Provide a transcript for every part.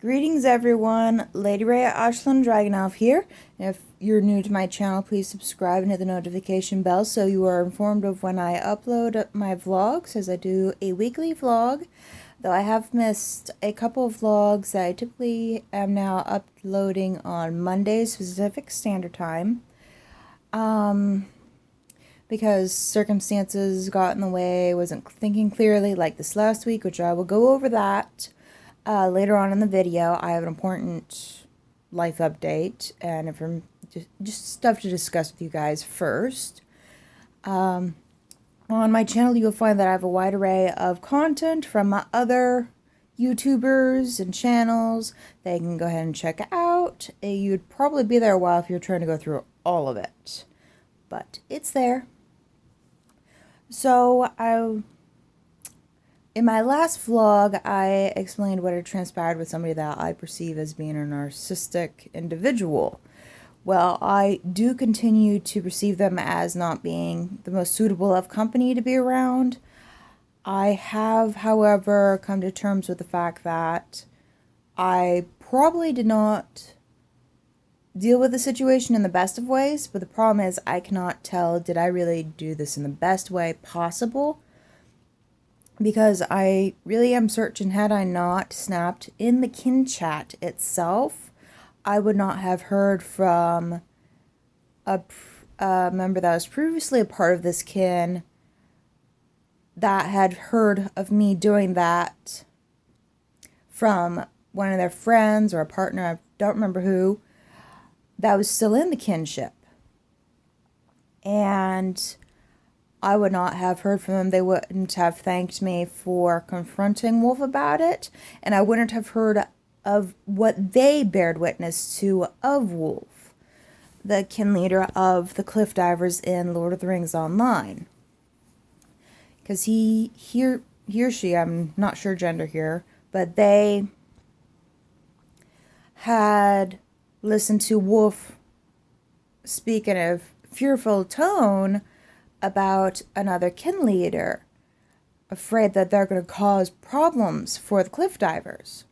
Greetings everyone, Lady Ray Ashland DragonElf here. If you're new to my channel, please subscribe and hit the notification bell so you are informed of when I upload my vlogs, as I do a weekly vlog. Though I have missed a couple of vlogs that I typically am now uploading on Mondays Pacific Standard Time. Because circumstances got in the way, wasn't thinking clearly like this last week, which I will go over that later on in the video. I have an important life update and just stuff to discuss with you guys first. On my channel, you'll find that I have a wide array of content from my other YouTubers and channels that you can go ahead and check out. You'd probably be there a while if you're trying to go through all of it, but it's there. So in my last vlog, I explained what had transpired with somebody that I perceive as being a narcissistic individual. Well, I do continue to perceive them as not being the most suitable of company to be around. I have, however, come to terms with the fact that I probably did not deal with the situation in the best of ways, but the problem is I cannot tell, did I really do this in the best way possible? Because I really am certain, had I not snapped in the kin chat itself, I would not have heard from a member that was previously a part of this kin that had heard of me doing that from one of their friends or a partner, I don't remember who, that was still in the kinship. And I would not have heard from them. They wouldn't have thanked me for confronting Wolf about it, and I wouldn't have heard of what they bared witness to of Wolf, the kin leader of the cliff divers in Lord of the Rings Online. Because he or she, I'm not sure gender here, but they had listened to Wolf speak in a fearful tone about another kin leader, afraid that they're going to cause problems for the cliff divers.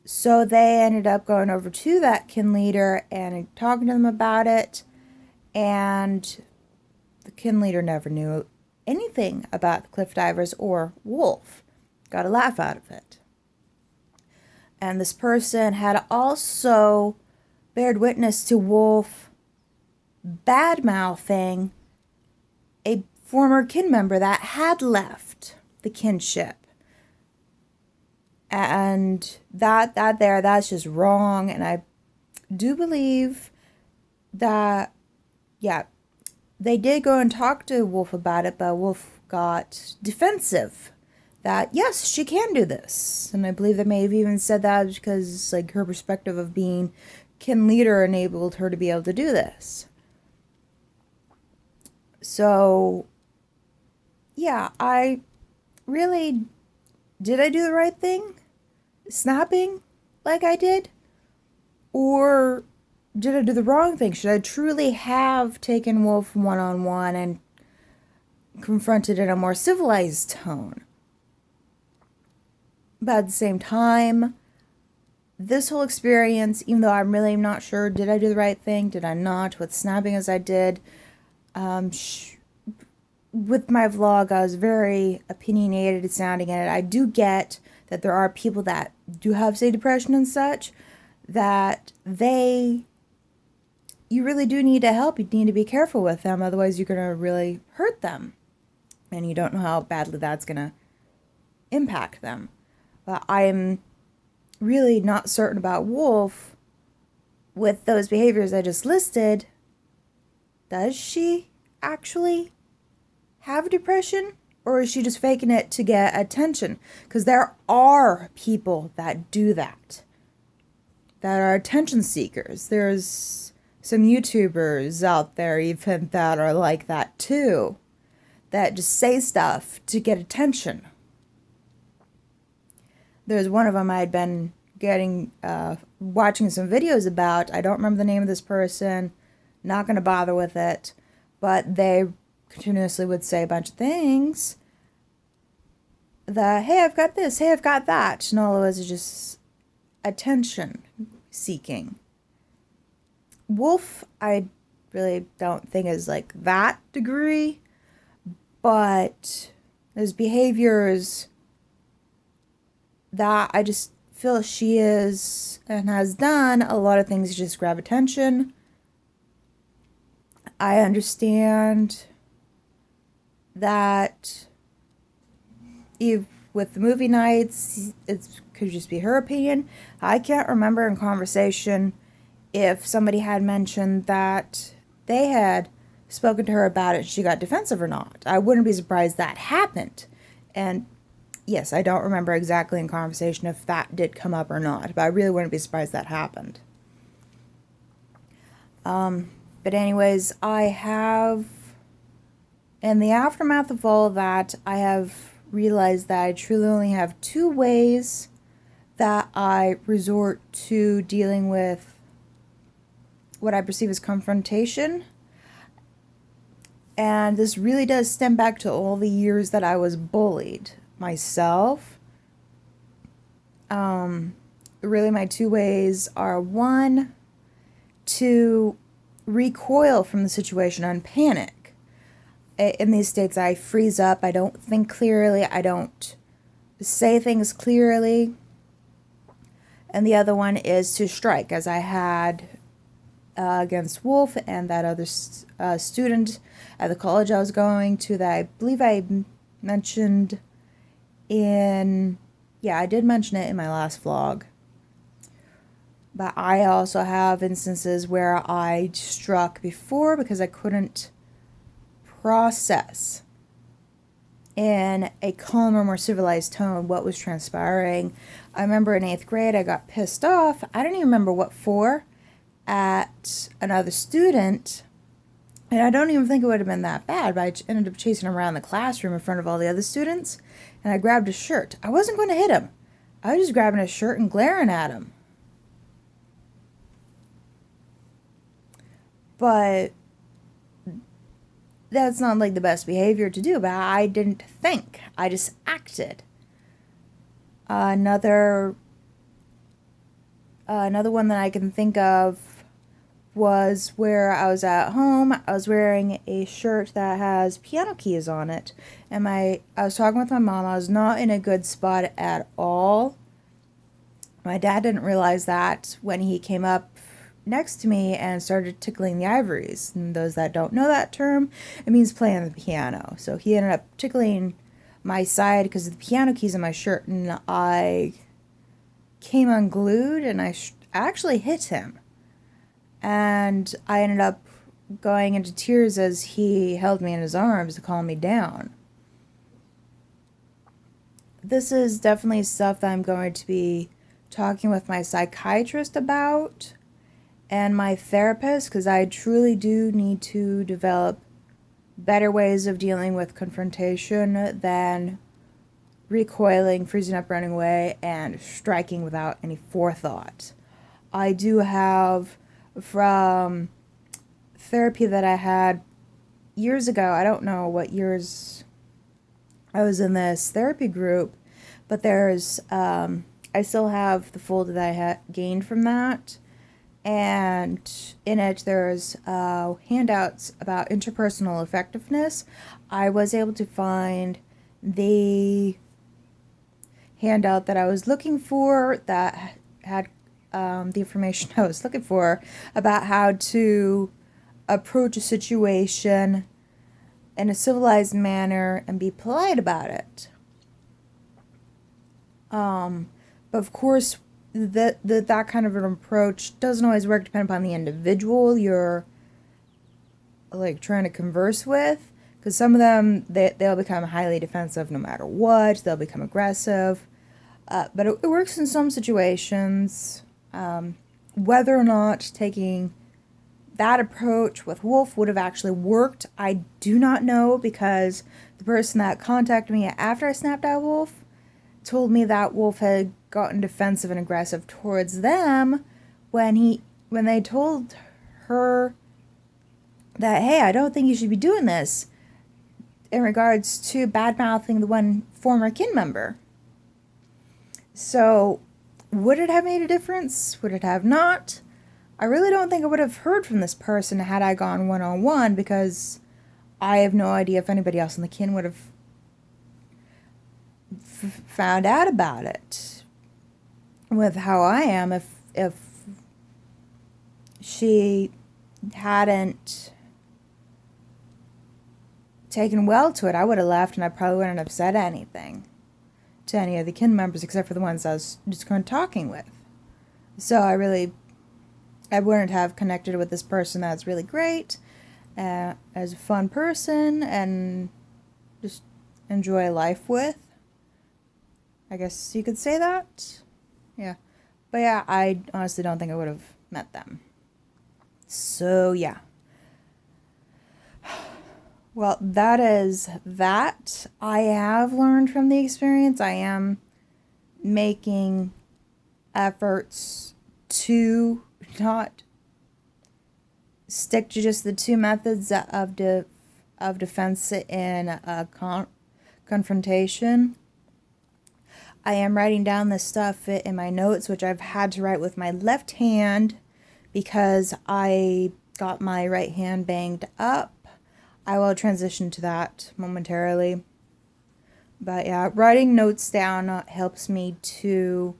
So they ended up going over to that kin leader and talking to them about it, and the kin leader never knew anything about the cliff divers or Wolf. Got a laugh out of it. And this person had also bared witness to Wolf badmouthing a former kin member that had left the kinship. And that's just wrong. And I do believe that, yeah, they did go and talk to Wolf about it, but Wolf got defensive that, yes, she can do this. And I believe they may have even said that because, like, her perspective of being kin leader enabled her to be able to do this. So, yeah, I really, did I do the right thing? Snapping like I did? Or did I do the wrong thing? Should I truly have taken Wolf one-on-one and confronted in a more civilized tone? But at the same time, this whole experience, even though I'm really not sure, did I do the right thing? Did I not? With snapping as I did, with my vlog, I was very opinionated sounding in it. I do get that there are people that do have, say, depression and such, that you really do need to help. You need to be careful with them, otherwise you're going to really hurt them. And you don't know how badly that's going to impact them. But I'm really not certain about Wolf with those behaviors I just listed. Does she actually have depression, or is she just faking it to get attention? Because there are people that do that are attention seekers. There's some YouTubers out there even that are like that too, that just say stuff to get attention. There's one of them I had been watching some videos about. I don't remember the name of this person, not going to bother with it, but they continuously would say a bunch of things that, hey, I've got this, hey, I've got that, and all it was is just attention seeking. Wolf, I really don't think is like that degree, but his behaviors that I just feel she is and has done a lot of things to just grab attention. I understand that if with the movie nights, it could just be her opinion. I can't remember in conversation if somebody had mentioned that they had spoken to her about it and she got defensive or not. I wouldn't be surprised that happened. And yes, I don't remember exactly in conversation if that did come up or not, but I really wouldn't be surprised that happened. But anyways, I have, in the aftermath of all of that, I have realized that I truly only have two ways that I resort to dealing with what I perceive as confrontation. And this really does stem back to all the years that I was bullied myself. Really my two ways are, one, to recoil from the situation and panic. In these states, I freeze up. I don't think clearly. I don't say things clearly. And the other one is to strike, as I had against Wolf and that other student at the college I was going to that I believe I mentioned in... Yeah, I did mention it in my last vlog. But I also have instances where I struck before because I couldn't process in a calmer, more civilized tone what was transpiring. I remember in 8th grade I got pissed off. I don't even remember what for, at another student. And I don't even think it would have been that bad, but I ended up chasing him around the classroom in front of all the other students. And I grabbed his shirt. I wasn't going to hit him. I was just grabbing his shirt and glaring at him. But that's not like the best behavior to do, but I didn't think. I just acted. Another one that I can think of was where I was at home. I was wearing a shirt that has piano keys on it. And I was talking with my mom. I was not in a good spot at all. My dad didn't realize that when he came up next to me and started tickling the ivories. And those that don't know that term, it means playing the piano. So he ended up tickling my side because of the piano keys in my shirt, and I came unglued and I actually hit him. And I ended up going into tears as he held me in his arms to calm me down. This is definitely stuff that I'm going to be talking with my psychiatrist about and my therapist, because I truly do need to develop better ways of dealing with confrontation than recoiling, freezing up, running away, and striking without any forethought. I do have, from therapy that I had years ago, I don't know what years I was in this therapy group, but there's, I still have the folder that I had gained from that. And in it, there's handouts about interpersonal effectiveness. I was able to find the handout that I was looking for that had the information I was looking for about how to approach a situation in a civilized manner and be polite about it. But of course, that kind of an approach doesn't always work depending upon the individual you're like trying to converse with, because some of them they'll become highly defensive no matter what. They'll become aggressive, but it works in some situations. Whether or not taking that approach with Wolf would have actually worked, I do not know, because the person that contacted me after I snapped at Wolf told me that Wolf had gotten defensive and aggressive towards them when they told her that, hey, I don't think you should be doing this, in regards to bad-mouthing the one former kin member. So Would it have made a difference? Would it have not? I really don't think I would have heard from this person had I gone one-on-one, because I have no idea if anybody else in the kin would have found out about it with how I am if she hadn't taken well to it. I would have left, and I probably wouldn't have said anything to any of the kin members except for the ones I was just going talking with. So I wouldn't have connected with this person that's really great, as a fun person, and just enjoy life with. I guess you could say that. Yeah. But yeah, I honestly don't think I would have met them. So yeah. Well, that is that. I have learned from the experience. I am making efforts to not stick to just the two methods of defense in a confrontation. I am writing down this stuff in my notes, which I've had to write with my left hand because I got my right hand banged up. I will transition to that momentarily. But yeah, writing notes down helps me to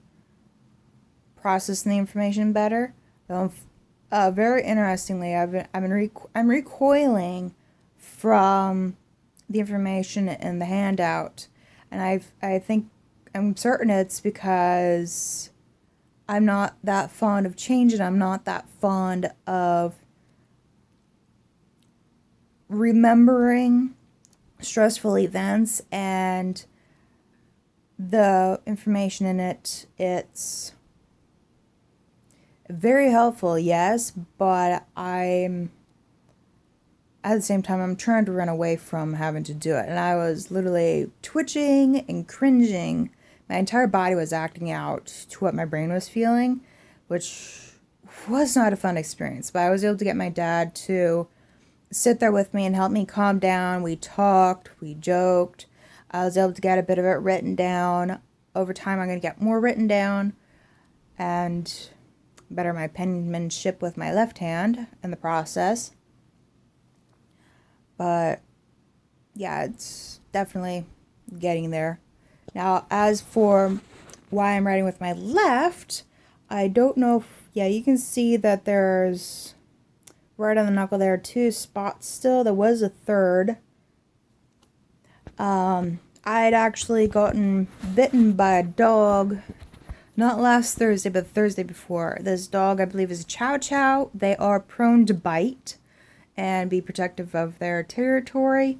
process the information better. Very interestingly, I'm recoiling from the information in the handout, and I'm certain it's because I'm not that fond of change, and I'm not that fond of remembering stressful events, and the information in it's very helpful, yes, but at the same time, I'm trying to run away from having to do it. And I was literally twitching and cringing. My entire body was acting out to what my brain was feeling, which was not a fun experience. But I was able to get my dad to sit there with me and help me calm down. We talked, we joked. I was able to get a bit of it written down. Over time, I'm going to get more written down and better my penmanship with my left hand in the process. But yeah, it's definitely getting there. Now, as for why I'm writing with my left, I don't know if, yeah, you can see that there's right on the knuckle there 2 spots still. There was a third. I'd actually gotten bitten by a dog, not last Thursday, but the Thursday before. This dog, I believe, is a Chow Chow. They are prone to bite and be protective of their territory.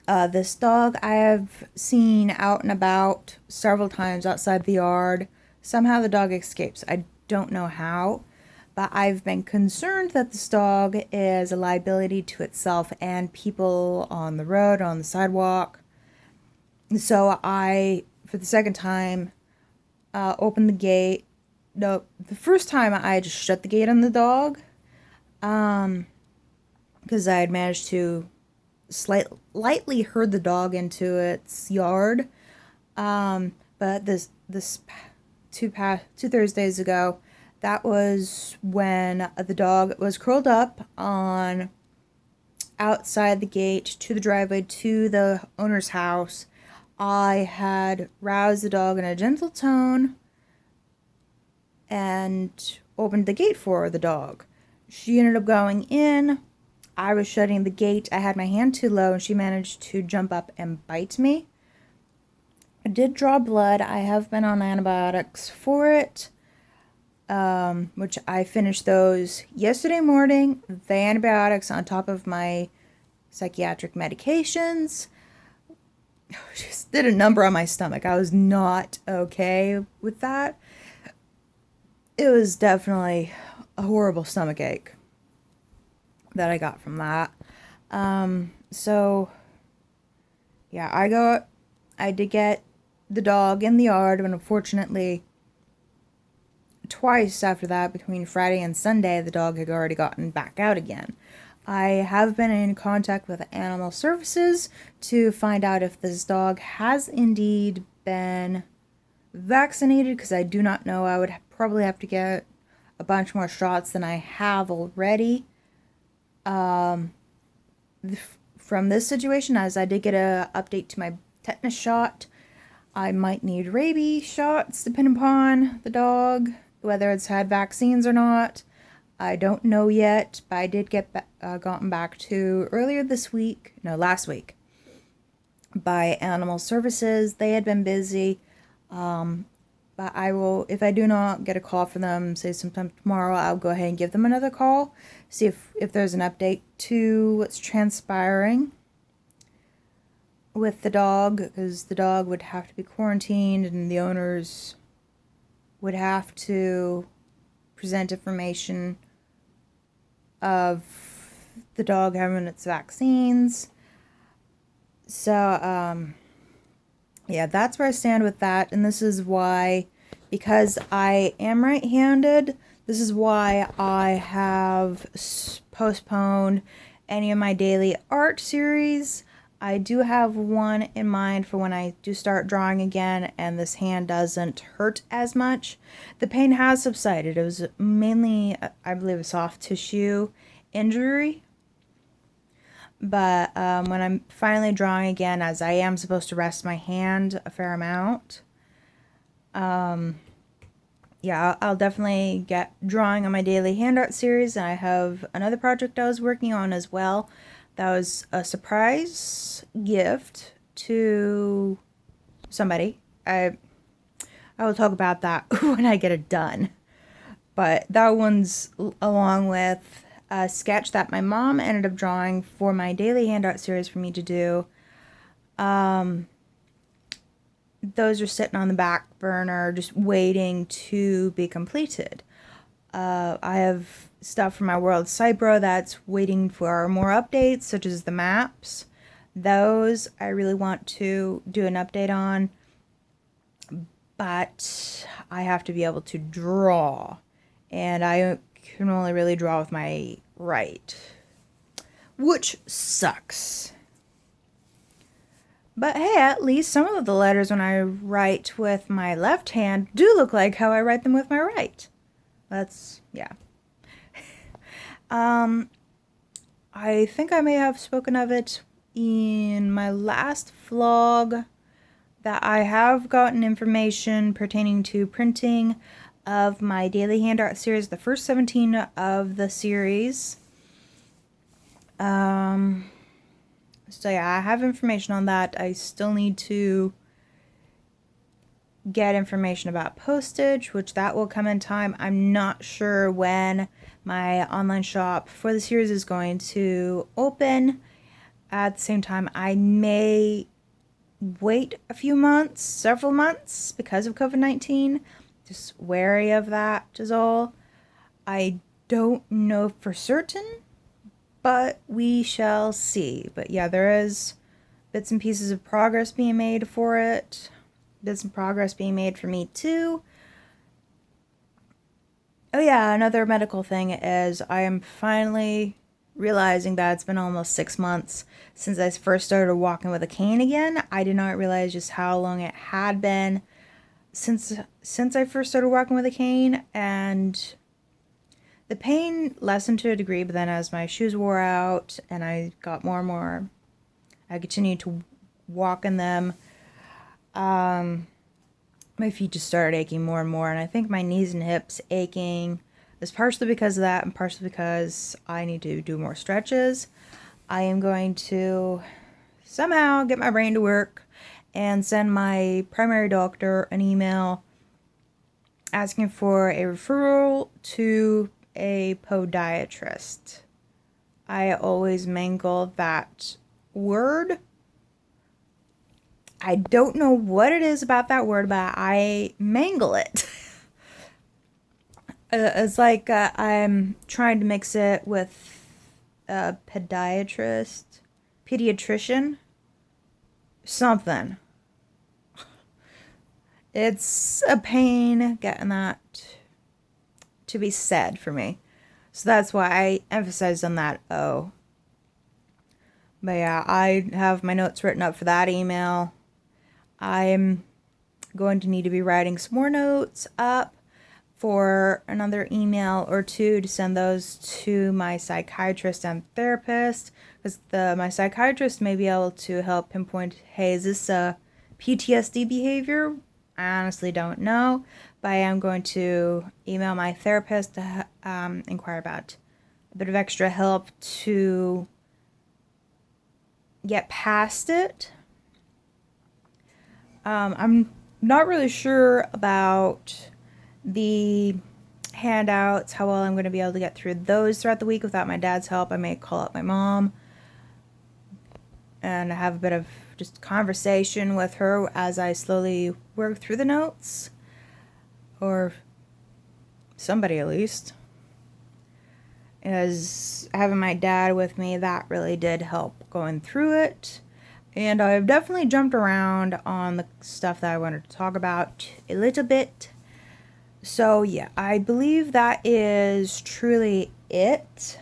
This dog I have seen out and about several times outside the yard. Somehow the dog escapes. I don't know how, but I've been concerned that this dog is a liability to itself and people on the road, on the sidewalk. So I, for the second time, opened the gate. No, the first time I just shut the gate on the dog, because I had managed to lightly herd the dog into its yard. But this two Thursdays ago, that was when the dog was curled up on outside the gate to the driveway to the owner's house. I had roused the dog in a gentle tone and opened the gate for the dog. She ended up going in. I was shutting the gate. I had my hand too low, and she managed to jump up and bite me. I did draw blood. I have been on antibiotics for it, which I finished those yesterday morning. The antibiotics on top of my psychiatric medications just did a number on my stomach. I was not okay with that. It was definitely a horrible stomach ache that I got from that. So yeah, I did get the dog in the yard, and unfortunately twice after that, between Friday and Sunday, the dog had already gotten back out again. I have been in contact with Animal Services to find out if this dog has indeed been vaccinated because I do not know. I would probably have to get a bunch more shots than I have already. From this situation, as I did get a update to my tetanus shot, I might need rabies shots depending upon the dog, whether it's had vaccines or not. I don't know yet, but I did get gotten back to last week, by Animal Services. They had been busy, but I will, if I do not get a call from them, say sometime tomorrow, I'll go ahead and give them another call, see if there's an update to what's transpiring with the dog, because the dog would have to be quarantined and the owners would have to present information of the dog having its vaccines. So, yeah, that's where I stand with that. And this is why, because I am right-handed, this is why I have postponed any of my daily art series. I do have one in mind for when I do start drawing again and this hand doesn't hurt as much. The pain has subsided. It was mainly, I believe, a soft tissue injury. But when I'm finally drawing again, as I am supposed to rest my hand a fair amount, yeah, I'll definitely get drawing on my daily hand art series. And I have another project I was working on as well. That was a surprise gift to somebody. I will talk about that when I get it done. But that one's along with a sketch that my mom ended up drawing for my daily hand art series for me to do. Those are sitting on the back burner, just waiting to be completed. I have stuff from my World Cybro that's waiting for more updates, such as the maps. Those I really want to do an update on, but I have to be able to draw, and I can only really draw with my right, which sucks. But hey, at least some of the letters when I write with my left hand do look like how I write them with my right. That's, yeah. I think I may have spoken of it in my last vlog, that I have gotten information pertaining to printing of my daily hand art series, the first 17 of the series. So yeah, I have information on that. I still need to get information about postage, which that will come in time. I'm not sure when my online shop for the series is going to open. At the same time, I may wait a few months, several months, because of COVID-19. Just wary of that is all. I don't know for certain, but we shall see. But yeah, there is bits and pieces of progress being made for it. Bits and progress being made for me too. Oh yeah, another medical thing is I am finally realizing that it's been almost 6 months since I first started walking with a cane again. I did not realize just how long it had been since I first started walking with a cane, and the pain lessened to a degree, but then as my shoes wore out and I got more and more, I continued to walk in them. My feet just started aching more and more, and I think my knees and hips aching is partially because of that and partially because I need to do more stretches. I am going to somehow get my brain to work and send my primary doctor an email asking for a referral to a podiatrist. I always mangle that word. I don't know what it is about that word, but I mangle it. It's like I'm trying to mix it with a pediatrician, something. It's a pain getting that to be said for me. So that's why I emphasized on that O. But yeah, I have my notes written up for that email. I'm going to need to be writing some more notes up for another email or two to send those to my psychiatrist and therapist, because my psychiatrist may be able to help pinpoint, hey, is this a PTSD behavior? I honestly don't know, but I am going to email my therapist to inquire about a bit of extra help to get past it. I'm not really sure about the handouts, how well I'm going to be able to get through those throughout the week without my dad's help. I may call up my mom and have a bit of just conversation with her as I slowly work through the notes, or somebody at least. As having my dad with me, that really did help going through it. And I've definitely jumped around on the stuff that I wanted to talk about a little bit. So yeah, I believe that is truly it.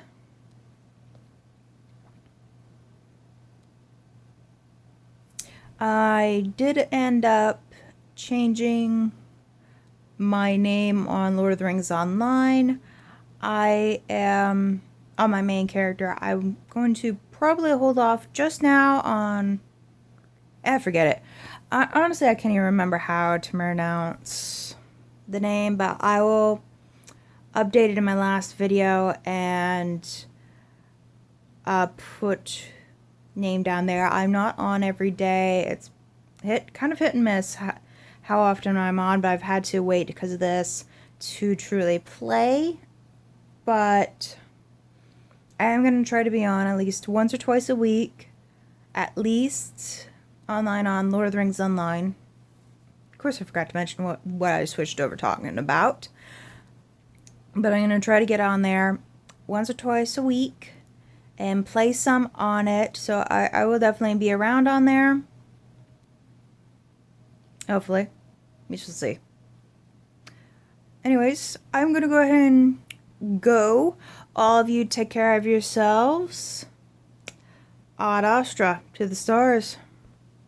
I did end up changing my name on Lord of the Rings Online. I am, on my main character, I'm going to probably hold off just now on, forget it. Honestly, I can't even remember how to pronounce the name, but I will update it in my last video and put name down there. I'm not on every day. It's kind of hit and miss how often I'm on, but I've had to wait because of this to truly play. But I am going to try to be on at least once or twice a week, at least online on Lord of the Rings Online. Of course, I forgot to mention what I switched over talking about. But I'm going to try to get on there once or twice a week and play some on it. So I will definitely be around on there. Hopefully. We shall see. Anyways, I'm going to go ahead and go. All of you take care of yourselves. Ad Astra, to the stars.